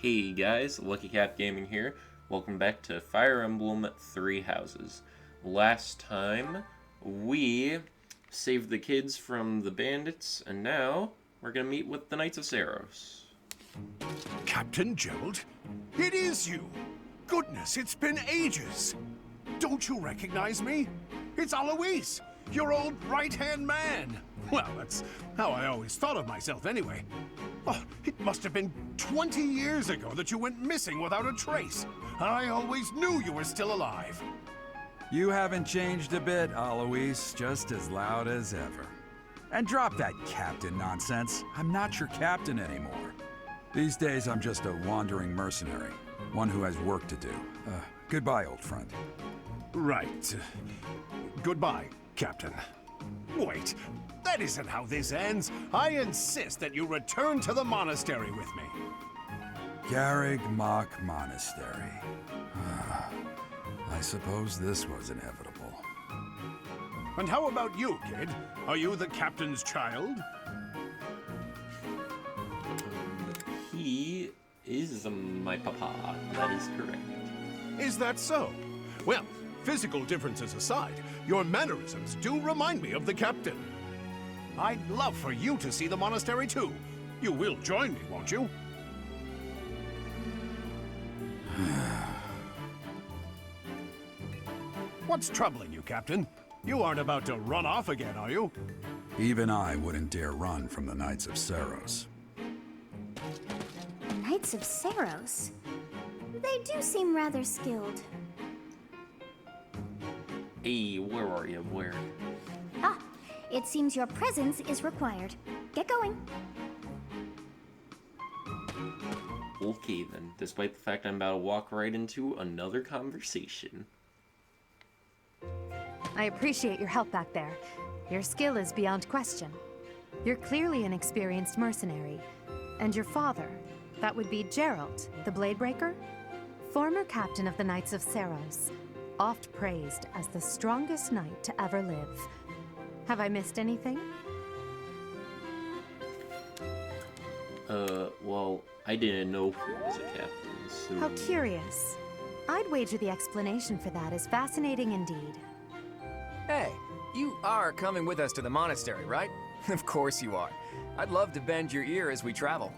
Hey guys, Lucky Cat Gaming here. Welcome back to Fire Emblem Three Houses. Last time, we saved the kids from the bandits, and now we're gonna meet with the Knights of Saros. Captain Gerald? It is you! Goodness, it's been ages! Don't you recognize me? It's Alois, your old right-hand man! Well, that's how I always thought of myself anyway. Oh, it must have been 20 years ago that you went missing without a trace. I always knew you were still alive. You haven't changed a bit, Alois, just as loud as ever. And drop that captain nonsense. I'm not your captain anymore. These days, I'm just a wandering mercenary, one who has work to do. Goodbye, old friend. Right. Goodbye, Captain. Wait, that isn't how this ends. I insist that you return to the monastery with me. Garreg Mach Monastery. I suppose this was inevitable. And how about you, kid? Are you the captain's child? He is my papa. That is correct. Is that so? Well, physical differences aside, your mannerisms do remind me of the captain. I'd love for you to see the monastery too. You will join me, won't you? What's troubling you, Captain? You aren't about to run off again, are you? Even I wouldn't dare run from the Knights of Saros. Knights of Saros? They do seem rather skilled. Hey, where are you? Where? Ah, it seems your presence is required. Get going. Okay then, despite the fact I'm about to walk right into another conversation. I appreciate your help back there. Your skill is beyond question. You're clearly an experienced mercenary. And your father, that would be Gerald, the Bladebreaker? Former captain of the Knights of Saros, oft praised as the strongest knight to ever live. Have I missed anything? Well, I didn't know he was a captain, so... How curious. I'd wager the explanation for that is fascinating indeed. Hey, you are coming with us to the monastery, right? Of course you are. I'd love to bend your ear as we travel.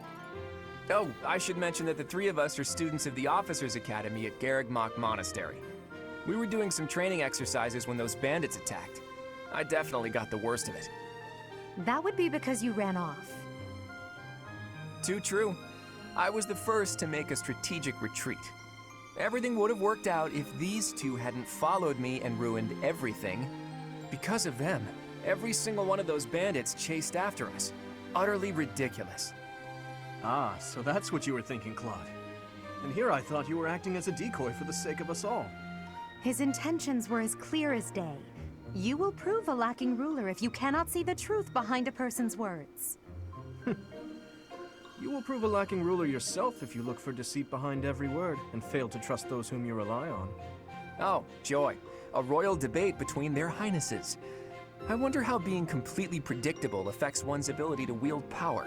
Oh, I should mention that the three of us are students of the Officers' Academy at Garreg Mach Monastery. We were doing some training exercises when those bandits attacked. I definitely got the worst of it. That would be because you ran off. Too true. I was the first to make a strategic retreat. Everything would have worked out if these two hadn't followed me and ruined everything. Because of them, every single one of those bandits chased after us. Utterly ridiculous. Ah, so that's what you were thinking, Claude. And here I thought you were acting as a decoy for the sake of us all. His intentions were as clear as day. You will prove a lacking ruler if you cannot see the truth behind a person's words. You will prove a lacking ruler yourself if you look for deceit behind every word and fail to trust those whom you rely on. Oh, joy. A royal debate between their highnesses. I wonder how being completely predictable affects one's ability to wield power.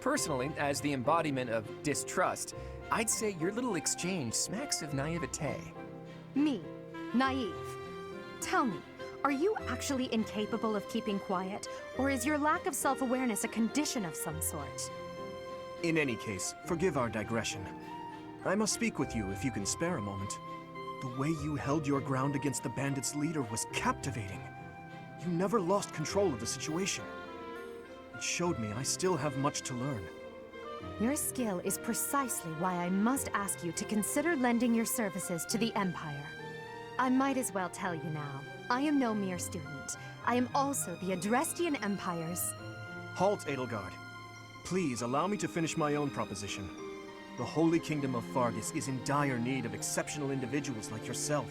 Personally, as the embodiment of distrust, I'd say your little exchange smacks of naivete. Me, naive. Tell me, are you actually incapable of keeping quiet, or is your lack of self-awareness a condition of some sort? In any case, forgive our digression. I must speak with you if you can spare a moment. The way you held your ground against the bandits' leader was captivating. You never lost control of the situation. It showed me I still have much to learn. Your skill is precisely why I must ask you to consider lending your services to the Empire. I might as well tell you now, I am no mere student. I am also the Adrestian Empire's... Halt, Edelgard. Please allow me to finish my own proposition. The Holy Kingdom of Fargus is in dire need of exceptional individuals like yourself.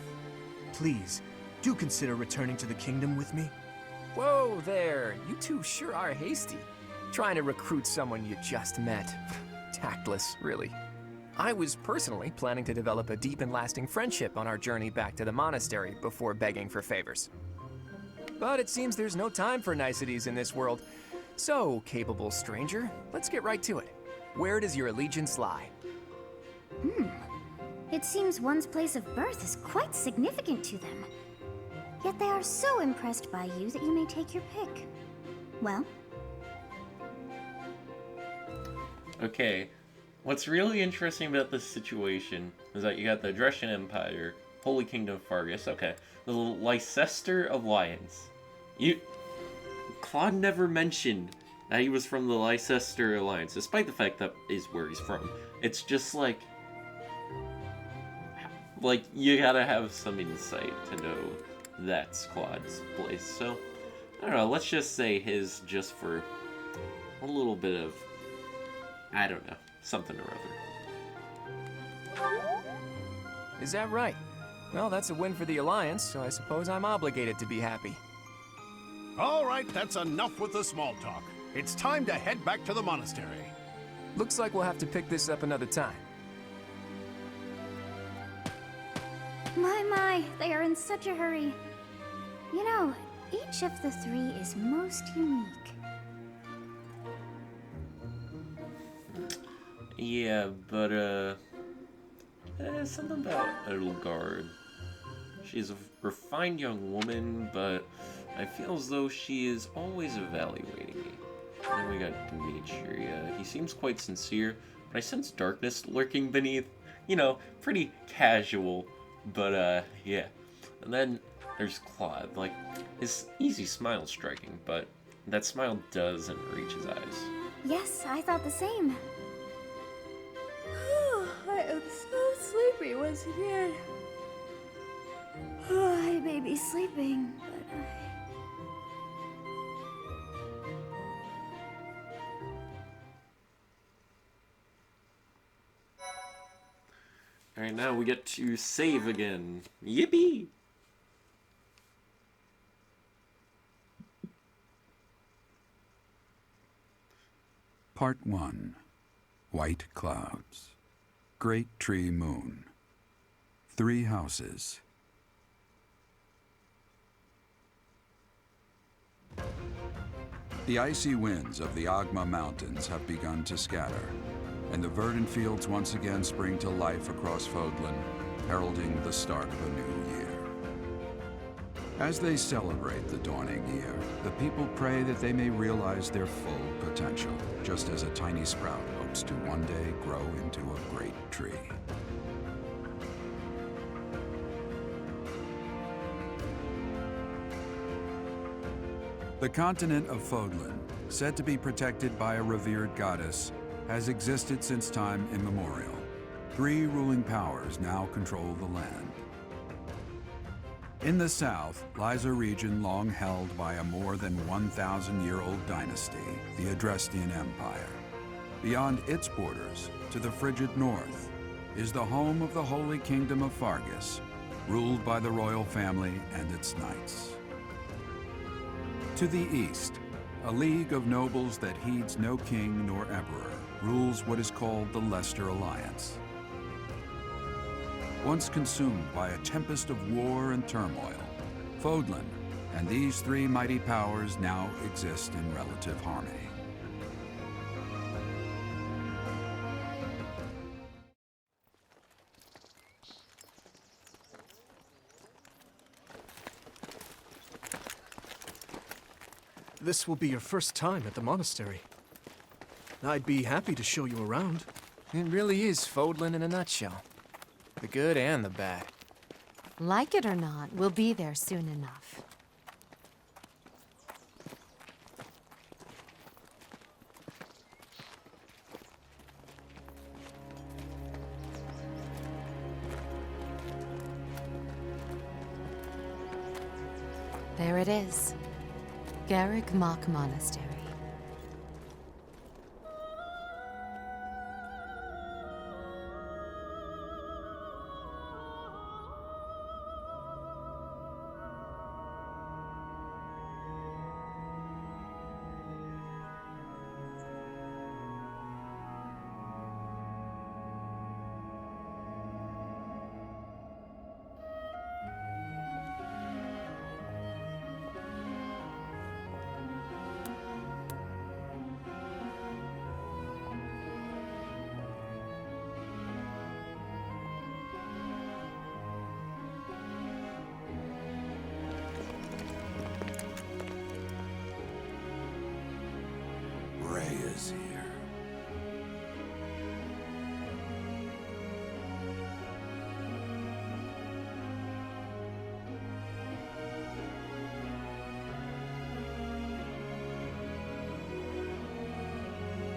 Please, do consider returning to the kingdom with me. Whoa there, you two sure are hasty. Trying to recruit someone you just met. Tactless, really. I was personally planning to develop a deep and lasting friendship on our journey back to the monastery before begging for favors. But it seems there's no time for niceties in this world. So, capable stranger, let's get right to it. Where does your allegiance lie? It seems one's place of birth is quite significant to them. Yet they are so impressed by you that you may take your pick. Well? Okay, what's really interesting about this situation is that you got the Dresden Empire, Holy Kingdom of Fargus, okay, the Leicester Alliance. Claude never mentioned that he was from the Leicester Alliance, despite the fact that is where he's from. It's just like you gotta have some insight to know that's Claude's place. So, I don't know, let's just say his just for a little bit of, I don't know, something or other. Is that right? Well, that's a win for the Alliance, so I suppose I'm obligated to be happy. All right, that's enough with the small talk. It's time to head back to the monastery. Looks like we'll have to pick this up another time. My, they are in such a hurry. You know, each of the three is most unique. Yeah, but, something about Edelgard. She's a refined young woman, but I feel as though she is always evaluating me. And then we got Demetria. He seems quite sincere, but I sense darkness lurking beneath. You know, pretty casual, but, yeah. And then there's Claude. Like, his easy smile's striking, but that smile doesn't reach his eyes. Yes, I thought the same. I am so sleepy once again. I may be sleeping, but Alright, now we get to save again. Yippee! Part 1. White Clouds. Great Tree Moon. 3 houses. The icy winds of the Agma Mountains have begun to scatter, and the verdant fields once again spring to life across Fodlan, heralding the start of a new year. As they celebrate the dawning year, the people pray that they may realize their full potential, just as a tiny sprout hopes to one day grow into a great tree. The continent of Fodlan, said to be protected by a revered goddess, has existed since time immemorial. 3 ruling powers now control the land. In the south lies a region long held by a more than 1,000-year-old dynasty, the Adrestian Empire. Beyond its borders, to the frigid north, is the home of the Holy Kingdom of Fargus, ruled by the royal family and its knights. To the east, a league of nobles that heeds no king nor emperor rules what is called the Leicester Alliance. Once consumed by a tempest of war and turmoil, Fodlan and these 3 mighty powers now exist in relative harmony. This will be your first time at the monastery. I'd be happy to show you around. It really is Fodlan in a nutshell. The good and the bad. Like it or not, we'll be there soon enough. There it is. Garrick Mach Monastery. is here.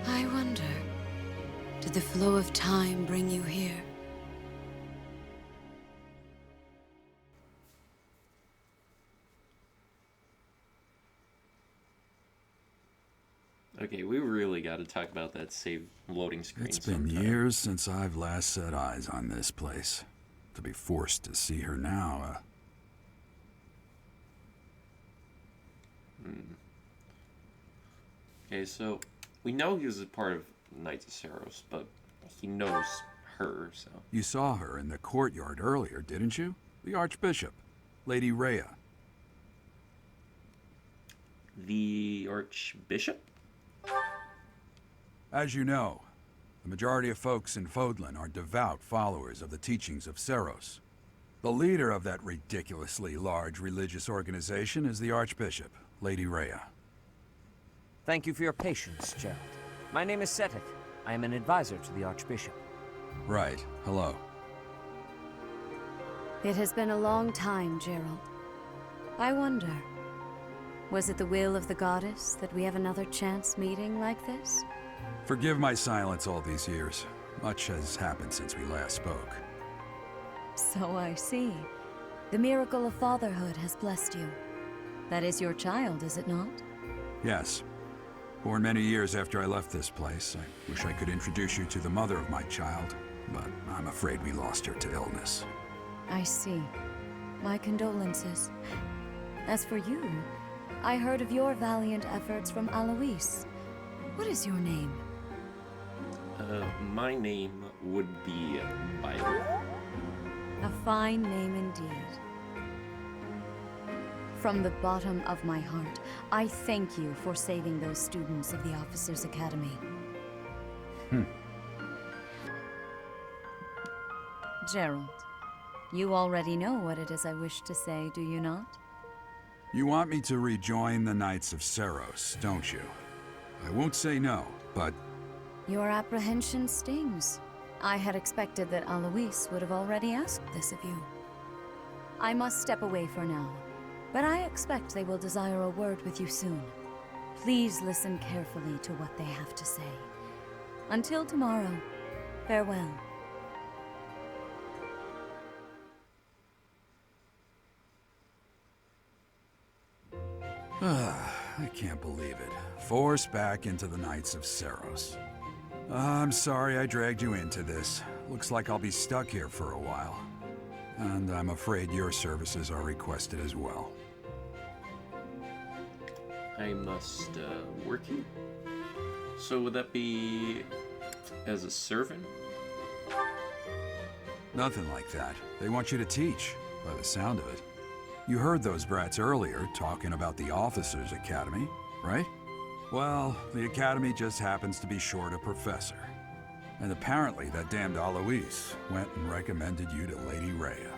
I wonder, did the flow of time bring you here? Okay, we really got to talk about that save loading screen. It's been years since I've last set eyes on this place. To be forced to see her now, Okay, so we know he was a part of Knights of Saros, but he knows her, so... You saw her in the courtyard earlier, didn't you? The Archbishop, Lady Rhea. The Archbishop? As you know, the majority of folks in Fodlan are devout followers of the teachings of Saros. The leader of that ridiculously large religious organization is the Archbishop, Lady Rhea. Thank you for your patience, Gerald. My name is Seteth. I am an advisor to the Archbishop. Right. Hello. It has been a long time, Gerald. I wonder, was it the will of the goddess that we have another chance meeting like this? Forgive my silence all these years. Much has happened since we last spoke. So I see. The miracle of fatherhood has blessed you. That is your child, is it not? Yes. Born many years after I left this place, I wish I could introduce you to the mother of my child, but I'm afraid we lost her to illness. I see. My condolences. As for you, I heard of your valiant efforts from Alois. What is your name? My name would be Byron. A fine name indeed. From the bottom of my heart, I thank you for saving those students of the Officers' Academy. Gerald, you already know what it is I wish to say, do you not? You want me to rejoin the Knights of Saros, don't you? I won't say no, but... Your apprehension stings. I had expected that Alois would have already asked this of you. I must step away for now, but I expect they will desire a word with you soon. Please listen carefully to what they have to say. Until tomorrow, farewell. I can't believe it. Forced back into the Knights of Saros. I'm sorry I dragged you into this. Looks like I'll be stuck here for a while. And I'm afraid your services are requested as well. I must work here? So would that be as a servant? Nothing like that. They want you to teach, by the sound of it. You heard those brats earlier talking about the Officers' Academy, right? Well, the Academy just happens to be short a professor. And apparently that damned Alois went and recommended you to Lady Rhea.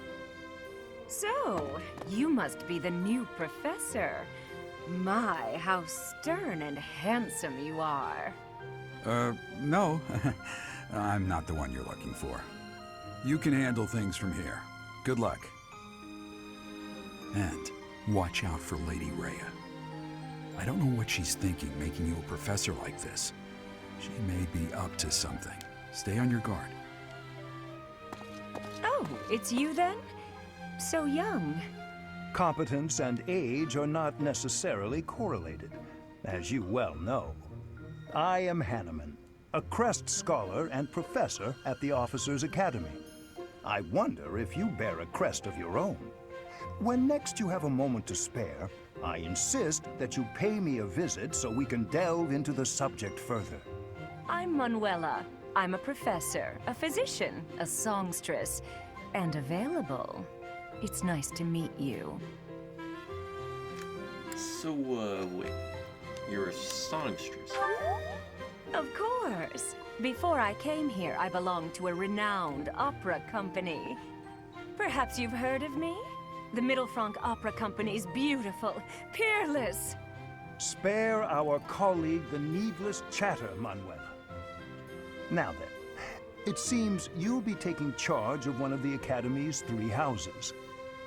So, you must be the new professor. My, how stern and handsome you are. No. I'm not the one you're looking for. You can handle things from here. Good luck. And watch out for Lady Rhea. I don't know what she's thinking making you a professor like this. She may be up to something. Stay on your guard. Oh, it's you then? So young. Competence and age are not necessarily correlated, as you well know. I am Hanneman, a Crest Scholar and Professor at the Officers' Academy. I wonder if you bear a crest of your own. When next you have a moment to spare, I insist that you pay me a visit so we can delve into the subject further. I'm Manuela. I'm a professor, a physician, a songstress, and available. It's nice to meet you. So, wait. You're a songstress? Of course. Before I came here, I belonged to a renowned opera company. Perhaps you've heard of me? The Middle Franc Opera Company is beautiful, peerless. Spare our colleague the needless chatter, Manuela. Now then, it seems you'll be taking charge of one of the Academy's 3 houses.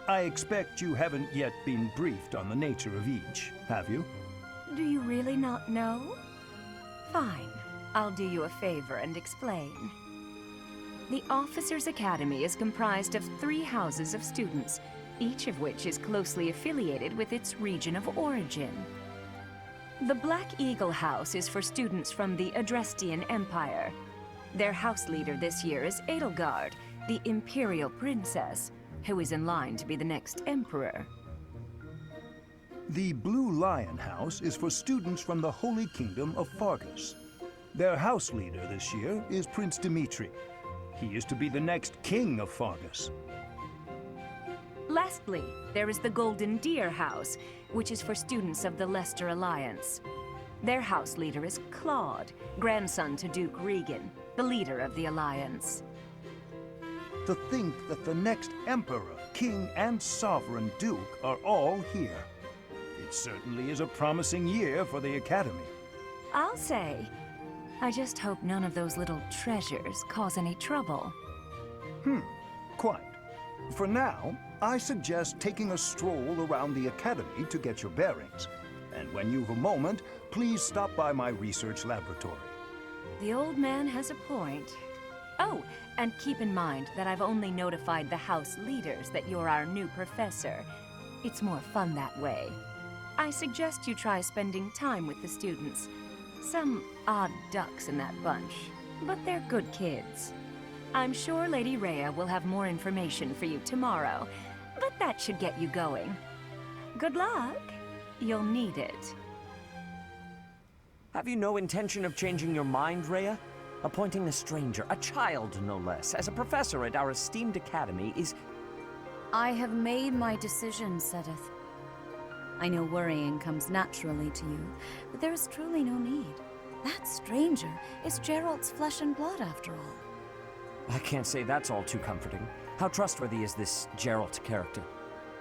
I expect you haven't yet been briefed on the nature of each, have you? Do you really not know? Fine. I'll do you a favor and explain. The Officers' Academy is comprised of 3 houses of students, each of which is closely affiliated with its region of origin. The Black Eagle House is for students from the Adrestian Empire. Their house leader this year is Edelgard, the Imperial Princess, who is in line to be the next Emperor. The Blue Lion House is for students from the Holy Kingdom of Fargus. Their house leader this year is Prince Dimitri. He is to be the next king of Fargus. Lastly, there is the Golden Deer House, which is for students of the Leicester Alliance. Their house leader is Claude, grandson to Duke Regan, the leader of the Alliance. To think that the next Emperor, King, and Sovereign Duke are all here. It certainly is a promising year for the Academy. I'll say. I just hope none of those little treasures cause any trouble. Quite. For now, I suggest taking a stroll around the Academy to get your bearings. And when you've a moment, please stop by my research laboratory. The old man has a point. Oh, and keep in mind that I've only notified the house leaders that you're our new professor. It's more fun that way. I suggest you try spending time with the students. Some odd ducks in that bunch, but they're good kids. I'm sure Lady Rhea will have more information for you tomorrow, but that should get you going. Good luck. You'll need it. Have you no intention of changing your mind, Rhea? Appointing a stranger, a child no less, as a professor at our esteemed academy is... I have made my decision, Sedith. I know worrying comes naturally to you, but there is truly no need. That stranger is Gerald's flesh and blood, after all. I can't say that's all too comforting. How trustworthy is this Gerald character?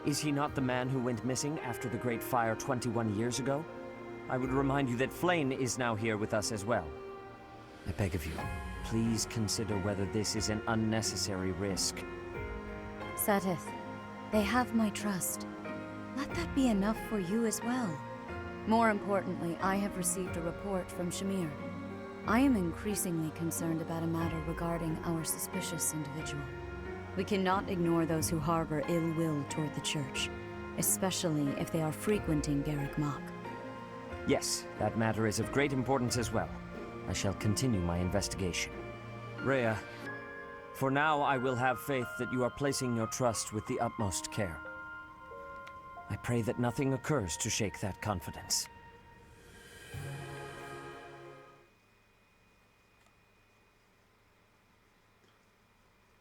Is he not the man who went missing after the Great Fire 21 years ago? I would remind you that Flame is now here with us as well. I beg of you, please consider whether this is an unnecessary risk. Sedith, they have my trust. Let that be enough for you as well. More importantly, I have received a report from Shamir. I am increasingly concerned about a matter regarding our suspicious individual. We cannot ignore those who harbor ill will toward the Church, especially if they are frequenting Garrick Mach. Yes, that matter is of great importance as well. I shall continue my investigation. Rhea, for now I will have faith that you are placing your trust with the utmost care. I pray that nothing occurs to shake that confidence.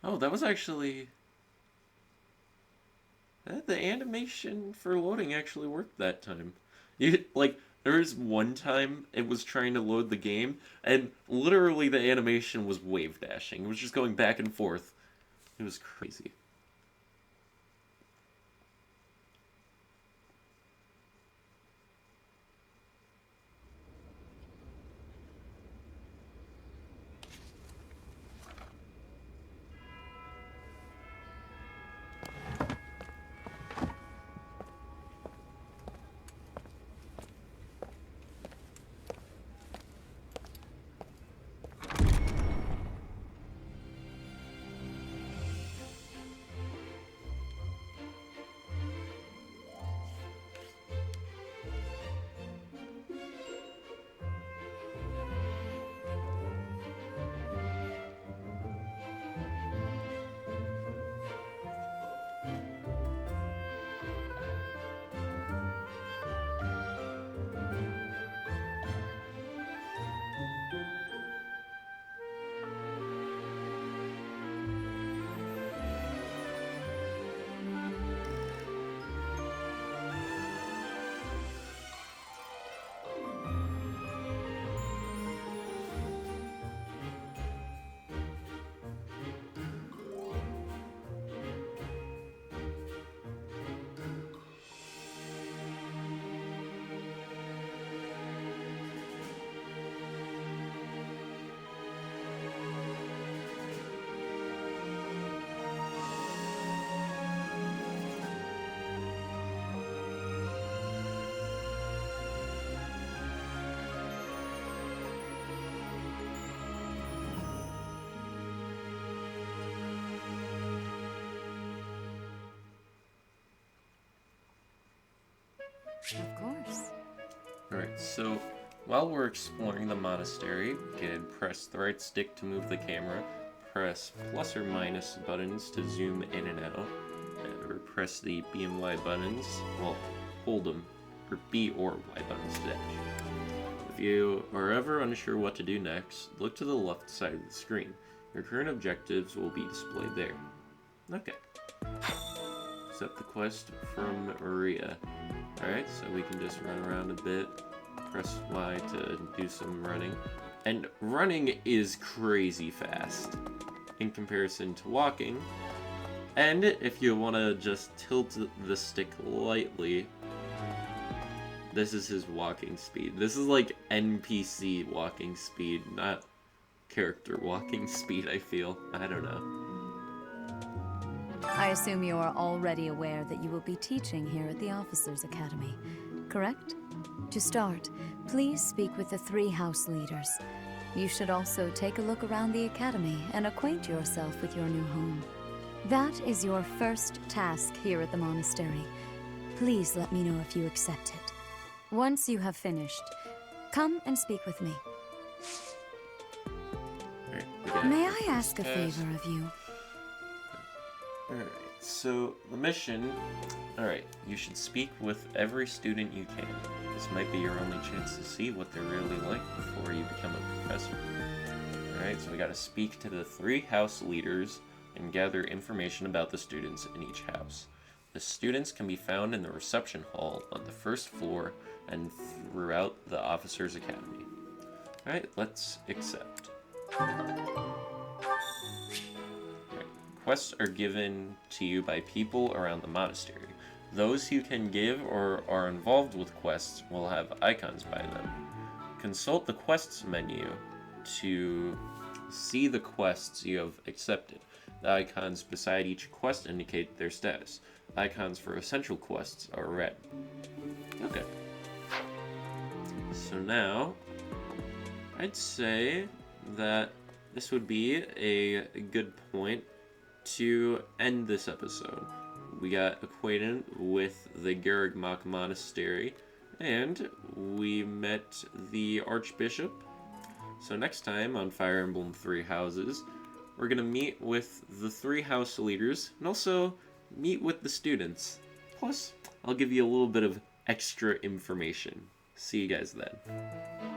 Oh, that was actually... the animation for loading actually worked that time. There was one time it was trying to load the game, and literally the animation was wave dashing. It was just going back and forth. It was crazy. Of course. Alright, so while we're exploring the monastery, you can press the right stick to move the camera, press plus or minus buttons to zoom in and out, or press the B and Y buttons, well, hold them, or B or Y buttons to dash. If you are ever unsure what to do next, look to the left side of the screen. Your current objectives will be displayed there. Okay. Accept the quest from Maria. Alright, so we can just run around a bit. Press Y to do some running. And running is crazy fast in comparison to walking. And if you want to just tilt the stick lightly, this is his walking speed. This is like NPC walking speed, not character walking speed, I feel. I don't know. I assume you are already aware that you will be teaching here at the Officers' Academy, correct? To start, please speak with the 3 house leaders. You should also take a look around the academy and acquaint yourself with your new home. That is your first task here at the monastery. Please let me know if you accept it. Once you have finished, come and speak with me. Alright, May I ask a favor of you? Alright, so the mission... Alright, you should speak with every student you can. This might be your only chance to see what they're really like before you become a professor. Alright, so we gotta speak to the 3 house leaders and gather information about the students in each house. The students can be found in the reception hall on the 1st floor and throughout the Officers' Academy. Alright, let's accept. Quests are given to you by people around the monastery. Those who can give or are involved with quests will have icons by them. Consult the quests menu to see the quests you have accepted. The icons beside each quest indicate their status. Icons for essential quests are red. Okay. So now, I'd say that this would be a good point to end this episode. We got acquainted with the Garrigmach Monastery, and we met the Archbishop. So next time on Fire Emblem 3 Houses, we're going to meet with the 3 house leaders, and also meet with the students. Plus, I'll give you a little bit of extra information. See you guys then.